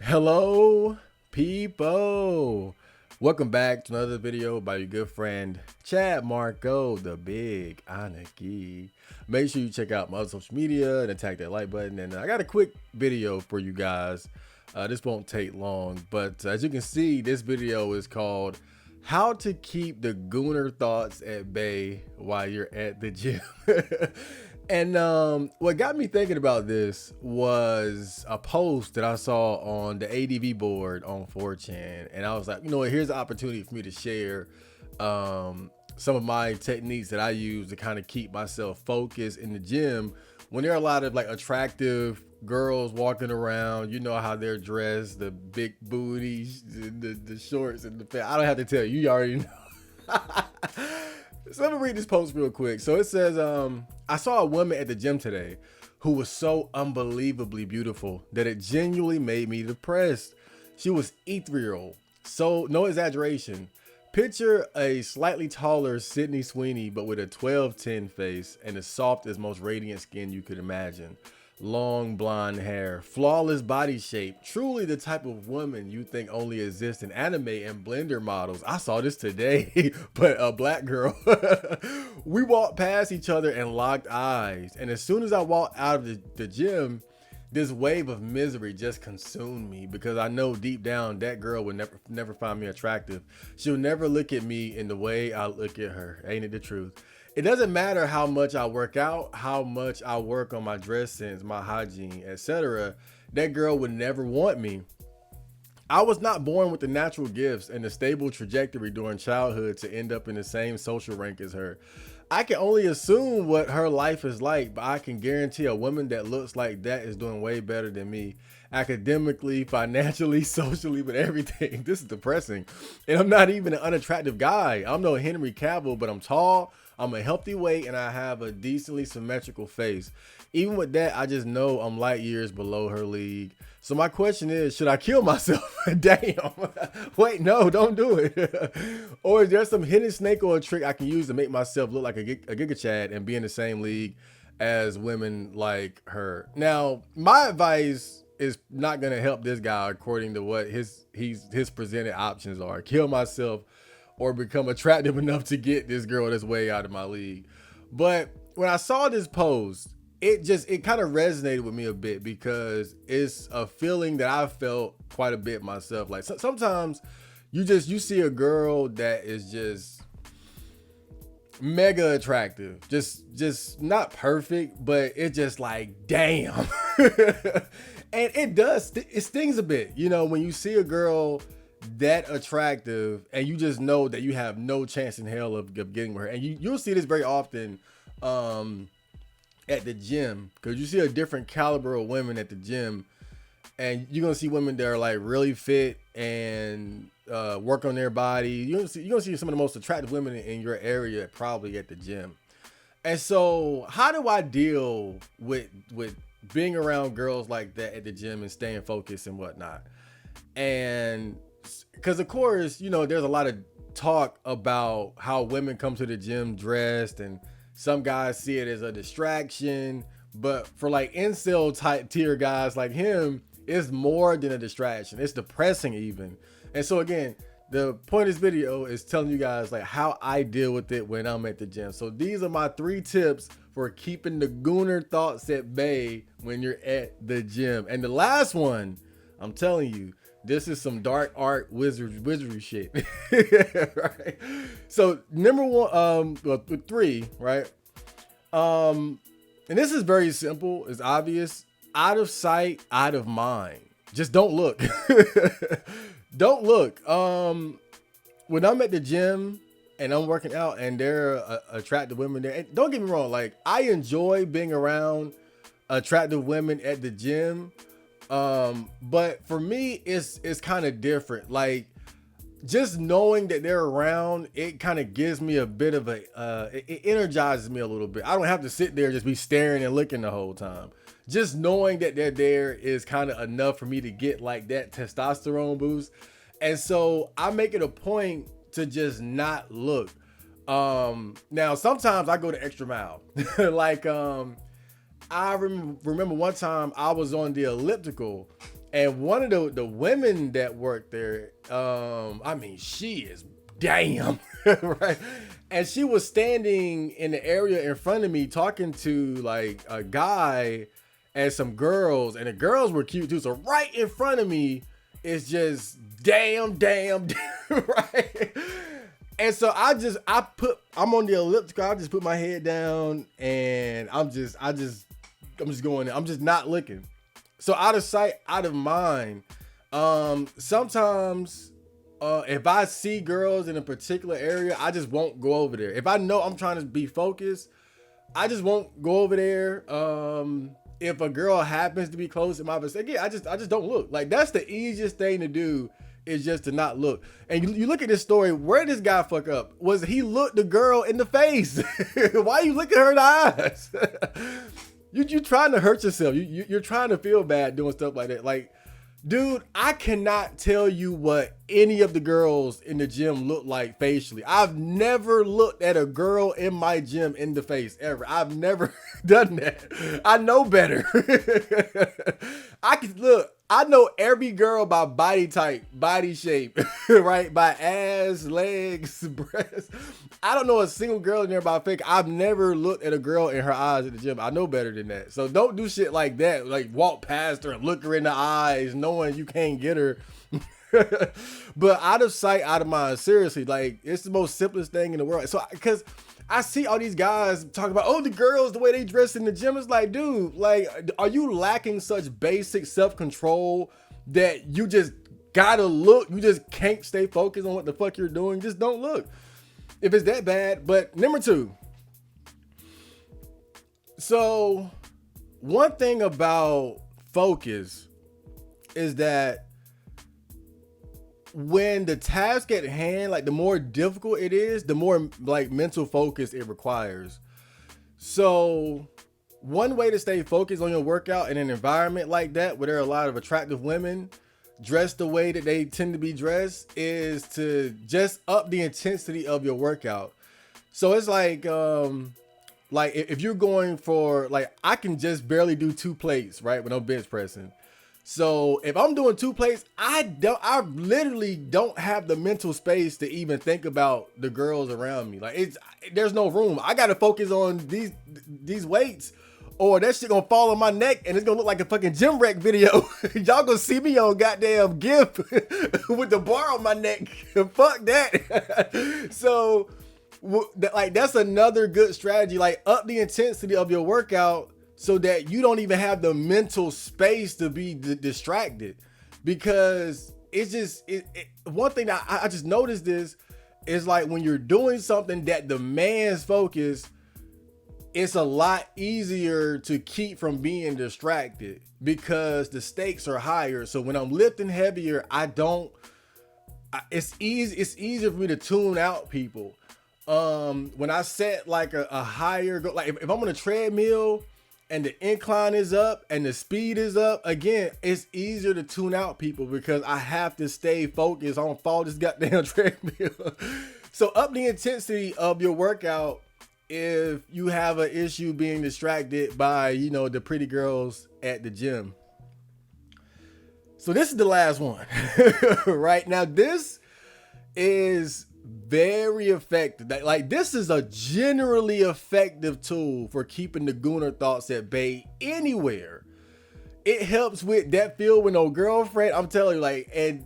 Hello, people. Welcome back to another video by your good friend Chad Marco, the Big Anarchy. Make sure you check out my other social media and attack that like button. And I got a quick video for you guys. This won't take long, but as you can see, this video is called "How to Keep the Gooner Thoughts at Bay While You're at the Gym." And what got me thinking about this was a post that I saw on the ADV board on 4chan. And I was like, you know what, here's an opportunity for me to share some of my techniques that I use to kind of keep myself focused in the gym when there are a lot of like attractive girls walking around. You know how they're dressed, the big booties, the shorts and the fat. I don't have to tell you, you already know. So let me read this post real quick. So it says, I saw a woman at the gym today who was so unbelievably beautiful that it genuinely made me depressed. She was ethereal. So no exaggeration. Picture a slightly taller Sydney Sweeney, but with a 12-10 face and the softest, most radiant skin you could imagine. Long blonde hair, flawless body shape, truly the type of woman you think only exists in anime and Blender models. I saw this today, but a black girl. We walked past each other and locked eyes, and as soon as I walked out of the gym, this wave of misery just consumed me because I know deep down that girl would never find me attractive. She'll never look at me in the way I look at her. Ain't it the truth? It doesn't matter how much I work out, how much I work on my dress sense, my hygiene, etc. That girl would never want me. I was not born with the natural gifts and the stable trajectory during childhood to end up in the same social rank as her. I can only assume what her life is like, but I can guarantee a woman that looks like that is doing way better than me. Academically, financially, socially, with everything. This is depressing. And I'm not even an unattractive guy. I'm no Henry Cavill, but I'm tall, I'm a healthy weight, and I have a decently symmetrical face. Even with that, I just know I'm light years below her league. So my question is, should I kill myself? Damn. Wait, no, don't do it. Or is there some hidden snake or a trick I can use to make myself look like a Giga Chad and be in the same league as women like her? Now, my advice is not going to help this guy according to what his presented options are. Kill myself or become attractive enough to get this girl that's way out of my league. But when I saw this post, it kind of resonated with me a bit because it's a feeling that I felt quite a bit myself. Like sometimes you see a girl that is just mega attractive, just not perfect, but it's just like, damn. And it stings a bit, you know, when you see a girl that attractive and you just know that you have no chance in hell of getting with her. And you'll see this very often at the gym, because you see a different caliber of women at the gym, and you're gonna see women that are like really fit and work on their body. You're gonna see some of the most attractive women in your area probably at the gym. And so how do I deal with being around girls like that at the gym and staying focused and whatnot? And because of course, you know, there's a lot of talk about how women come to the gym dressed, and some guys see it as a distraction, but for like incel type tier guys like him, it's more than a distraction. It's depressing even. And so again, the point of this video is telling you guys like how I deal with it when I'm at the gym. So these are my 3 tips for keeping the Gooner thoughts at bay when you're at the gym. And the last one, I'm telling you, this is some dark art wizardry shit. Right? So number 3, right? And this is very simple, it's obvious. Out of sight, out of mind. Just don't look. Don't look. When I'm at the gym and I'm working out and there are attractive women there, and don't get me wrong, like I enjoy being around attractive women at the gym. But for me, it's kind of different. Like just knowing that they're around, it kind of gives me a bit of it energizes me a little bit. I don't have to sit there and just be staring and looking the whole time. Just knowing that they're there is kind of enough for me to get like that testosterone boost. And so I make it a point to just not look. Now sometimes I go the extra mile. Like I remember one time I was on the elliptical And one of the women that worked there, I mean, she is damn right. And she was standing in the area in front of me talking to like a guy and some girls, and the girls were cute too. So right in front of me is just damn, right. And so I'm on the elliptical. I just put my head down and I'm just going, I'm just not looking. So out of sight, out of mind. Sometimes if I see girls in a particular area, I just won't go over there. If I know I'm trying to be focused, I just won't go over there. If a girl happens to be close in my vicinity, I just don't look. Like, that's the easiest thing to do, is just to not look. And you look at this story, where did this guy fuck up? Was he looked the girl in the face? Why you looking her in the eyes? You trying to hurt yourself. You're trying to feel bad doing stuff like that. Like, dude, I cannot tell you what any of the girls in the gym look like facially. I've never looked at a girl in my gym in the face, ever. I've never done that. I know better. I know every girl by body type, body shape, right? By ass, legs, breasts. I don't know a single girl in there by fake. I've never looked at a girl in her eyes at the gym. I know better than that. So don't do shit like that. Like, walk past her and look her in the eyes knowing you can't get her. But out of sight, out of mind. Seriously, like, it's the most simplest thing in the world. So, because I see all these guys talking about, oh, the girls, the way they dress in the gym. It's like, dude, like, are you lacking such basic self-control that you just gotta look? You just can't stay focused on what the fuck you're doing? Just don't look if it's that bad. But number two, so one thing about focus is that when the task at hand, like, the more difficult it is, the more like mental focus it requires. So one way to stay focused on your workout in an environment like that, where there are a lot of attractive women dressed the way that they tend to be dressed, is to just up the intensity of your workout. So it's like if you're going for, like, I can just barely do 2 plates, right, when I'm bench pressing. So if I'm doing 2 plates, I literally don't have the mental space to even think about the girls around me. Like, there's no room. I got to focus on these weights, or that shit gonna fall on my neck and it's gonna look like a fucking gym wreck video. Y'all gonna see me on goddamn GIF with the bar on my neck. Fuck that. So like, that's another good strategy. Like, up the intensity of your workout so that you don't even have the mental space to be distracted. Because it's just, one thing that I just noticed is like, when you're doing something that demands focus, it's a lot easier to keep from being distracted because the stakes are higher. So when I'm lifting heavier, it's easier for me to tune out people. When I set like a higher goal, like if I'm on a treadmill and the incline is up and the speed is up, again, it's easier to tune out people because I have to stay focused. I don't fall this goddamn treadmill. So up the intensity of your workout if you have an issue being distracted by, the pretty girls at the gym. So this is the last one. Right now, this is very effective. Like, this is a generally effective tool for keeping the Gooner thoughts at bay anywhere. It helps with that feel with no girlfriend. I'm telling you,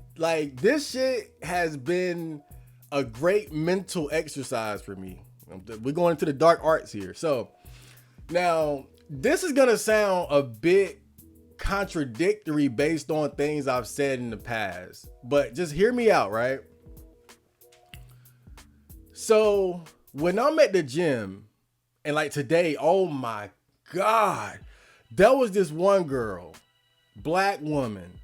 this shit has been a great mental exercise for me. We're going into the dark arts here. So now this is going to sound a bit contradictory based on things I've said in the past, but just hear me out, right? So when I'm at the gym and like today, oh my God, there was this one girl, black woman,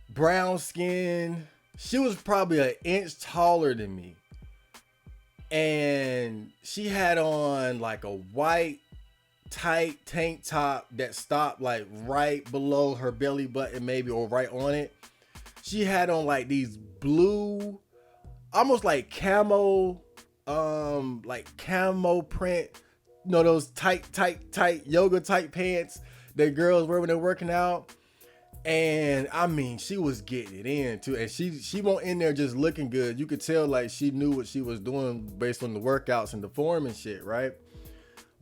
brown skin. She was probably an inch taller than me. And she had on like a white tight tank top that stopped like right below her belly button, maybe, or right on it. She had on like these blue, almost like camo print, those tight yoga type pants that girls wear when they're working out. And I mean, she was getting it in too. And she won't in there just looking good. You could tell like she knew what she was doing based on the workouts and the form and shit, right?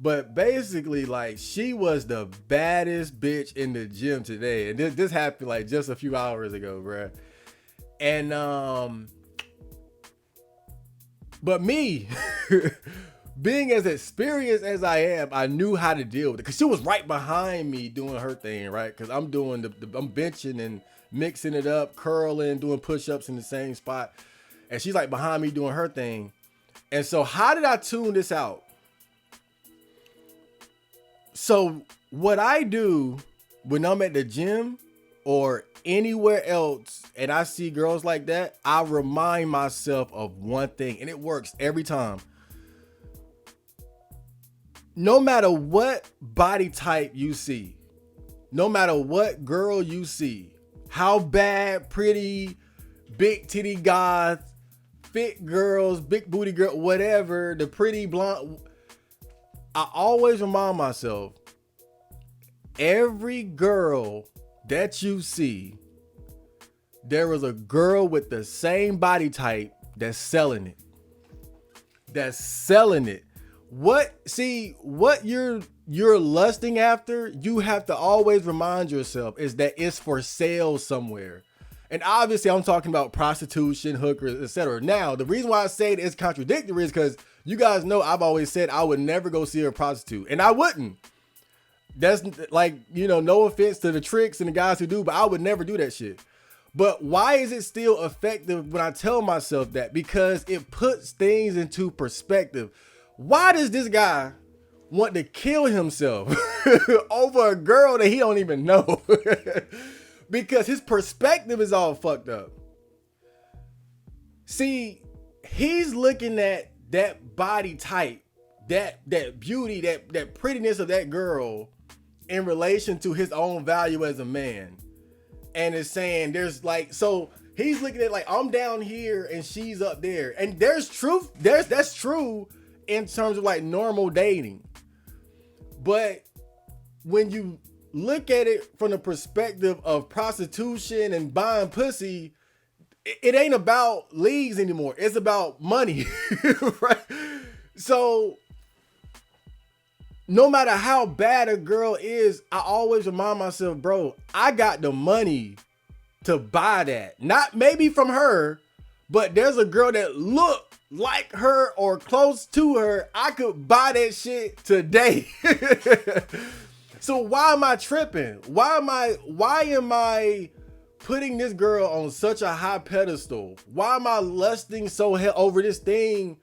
But basically, like, she was the baddest bitch in the gym today. And this happened like just a few hours ago, bruh. And but me, being as experienced as I am, I knew how to deal with it. Cause she was right behind me doing her thing, right? Cause I'm doing I'm benching and mixing it up, curling, doing push-ups in the same spot. And she's like behind me doing her thing. And so how did I tune this out? So what I do when I'm at the gym or anywhere else and I see girls like that, I remind myself of one thing, and it works every time. No matter what body type you see, no matter what girl you see, how bad, pretty, big titty goth, fit girls, big booty girl, whatever, the pretty blonde, I always remind myself, every girl that you see, there is a girl with the same body type that's selling it. That's selling it. What you're lusting after, you have to always remind yourself is that it's for sale somewhere. And obviously I'm talking about prostitution, hookers, etc. Now, the reason why I say it's contradictory is because you guys know I've always said I would never go see a prostitute, and I wouldn't. That's like, no offense to the tricks and the guys who do, but I would never do that shit. But why is it still effective when I tell myself that? Because it puts things into perspective. Why does this guy want to kill himself over a girl that he don't even know? Because his perspective is all fucked up. See, he's looking at that body type, that beauty, that prettiness of that girl in relation to his own value as a man. And is saying there's like, so he's looking at like, I'm down here and she's up there. And there's truth. That's true in terms of like normal dating. But when you look at it from the perspective of prostitution and buying pussy, it ain't about leagues anymore. It's about money, right? So no matter how bad a girl is, I always remind myself, bro, I got the money to buy that. Not maybe from her, but there's a girl that look like her or close to her. I could buy that shit today. So why am I tripping? Why am I putting this girl on such a high pedestal? Why am I lusting so over this thing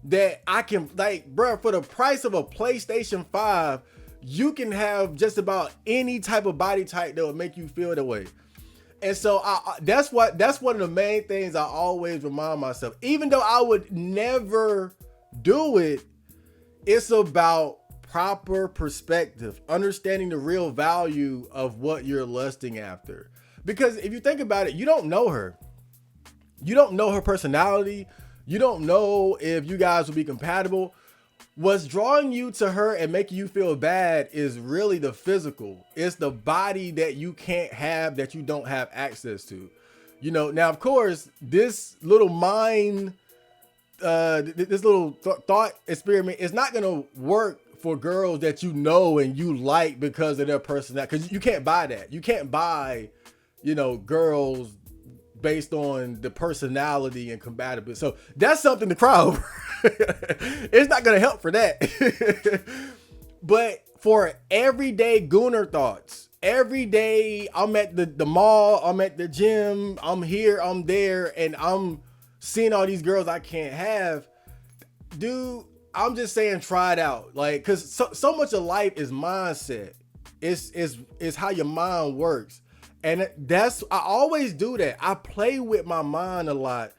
that I can, like, bro, for the price of a PlayStation 5, you can have just about any type of body type that will make you feel that way. And so that's one of the main things I always remind myself. Even though I would never do it, it's about proper perspective, understanding the real value of what you're lusting after. Because if you think about it, you don't know her. You don't know her personality. You don't know if you guys will be compatible. What's drawing you to her and making you feel bad is really the physical. It's the body that you can't have, that you don't have access to. Now, of course, this little mind, this little thought experiment is not going to work for girls that you know and you like because of their personality. Because you can't buy that. You can't buy, girls based on the personality and compatibility. So that's something to cry over. It's not going to help for that. But for everyday Gooner thoughts, every day I'm at the mall, I'm at the gym, I'm here, I'm there, and I'm seeing all these girls I can't have. Dude, I'm just saying, try it out. Like, cause so much of life is mindset. It's how your mind works. And I always do that. I play with my mind a lot,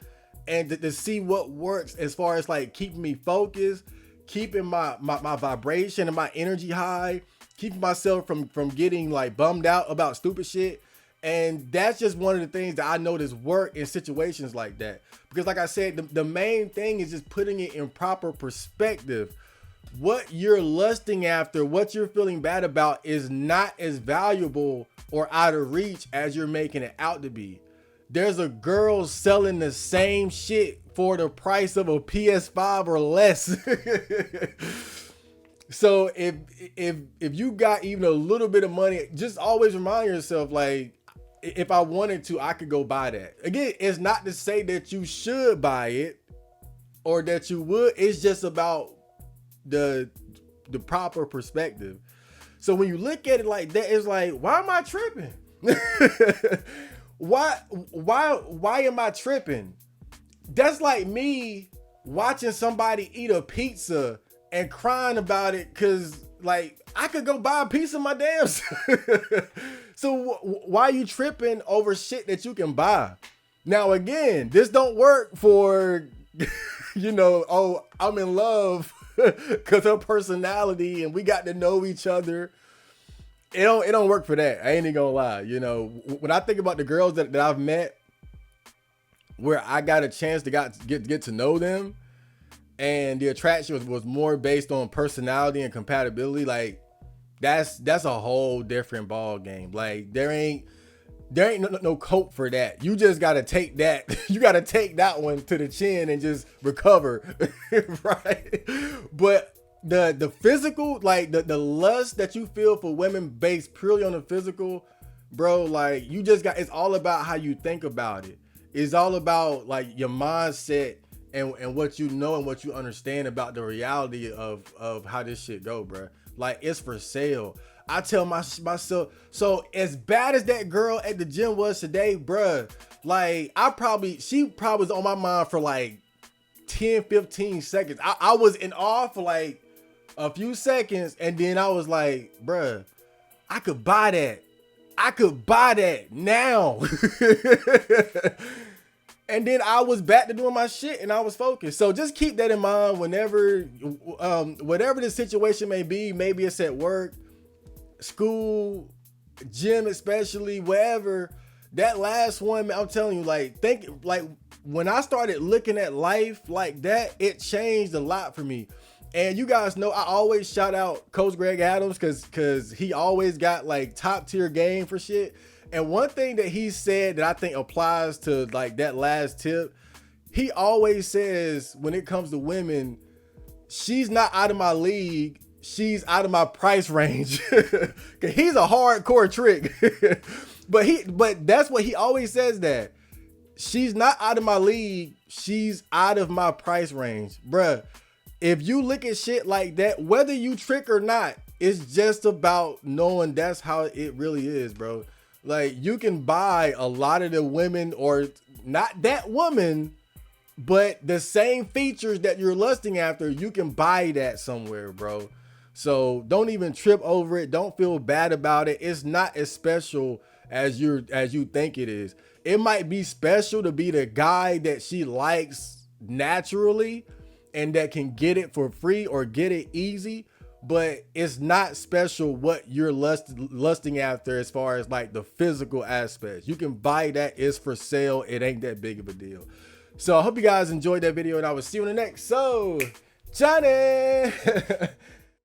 and to see what works as far as like keeping me focused, keeping my vibration and my energy high, keeping myself from getting like bummed out about stupid shit. And that's just one of the things that I notice work in situations like that. Because like I said, the main thing is just putting it in proper perspective. What you're lusting after, what you're feeling bad about is not as valuable or out of reach as you're making it out to be. There's a girl selling the same shit for the price of a PS5 or less. So if you got even a little bit of money, just always remind yourself, like, if I wanted to, I could go buy that. Again, it's not to say that you should buy it or that you would. It's just about the proper perspective. So when you look at it like that, it's like, why am I tripping? Why am I tripping? That's like me watching somebody eat a pizza and crying about it, because like I could go buy a piece of my damn So why are you tripping over shit that you can buy? Now again, this don't work for you know, oh, I'm in love because her personality and we got to know each other. It don't work for that. I ain't even gonna lie. You know, when I think about the girls that I've met where I got a chance to get to know them, and the attraction was more based on personality and compatibility, like that's a whole different ball game. Like there ain't no cope for that. You just gotta take that. You gotta take that one to the chin and just recover, right? But the physical, like the lust that you feel for women based purely on the physical, bro, like you just got, it's all about how you think about it. It's all about like your mindset and what you know and what you understand about the reality of how this shit go, bro. Like it's for sale. I tell myself, so as bad as that girl at the gym was today, bruh, like she probably was on my mind for like 10, 15 seconds. I was in awe for like a few seconds, and then I was like, bruh, I could buy that. I could buy that now. And then I was back to doing my shit and I was focused. So just keep that in mind whenever, whatever the situation may be. Maybe it's at work, school, gym, especially, wherever. That last one, man, I'm telling you, like, when I started looking at life like that, it changed a lot for me. And you guys know I always shout out Coach Greg Adams because he always got like top tier game for shit. And one thing that he said that I think applies to like that last tip, he always says when it comes to women, she's not out of my league, she's out of my price range. Cause he's a hardcore trick. but that's what he always says, that she's not out of my league, she's out of my price range. Bruh, if you look at shit like that, whether you trick or not, it's just about knowing that's how it really is, bro. Like you can buy a lot of the women, or not that woman, but the same features that you're lusting after, you can buy that somewhere, bro. So don't even trip over it. Don't feel bad about it. It's not as special as you think it is. It might be special to be the guy that she likes naturally and that can get it for free or get it easy, but it's not special what you're lusting after as far as like the physical aspects. You can buy that. It's for sale. It ain't that big of a deal. So I hope you guys enjoyed that video, and I will see you in the next. So, Johnny.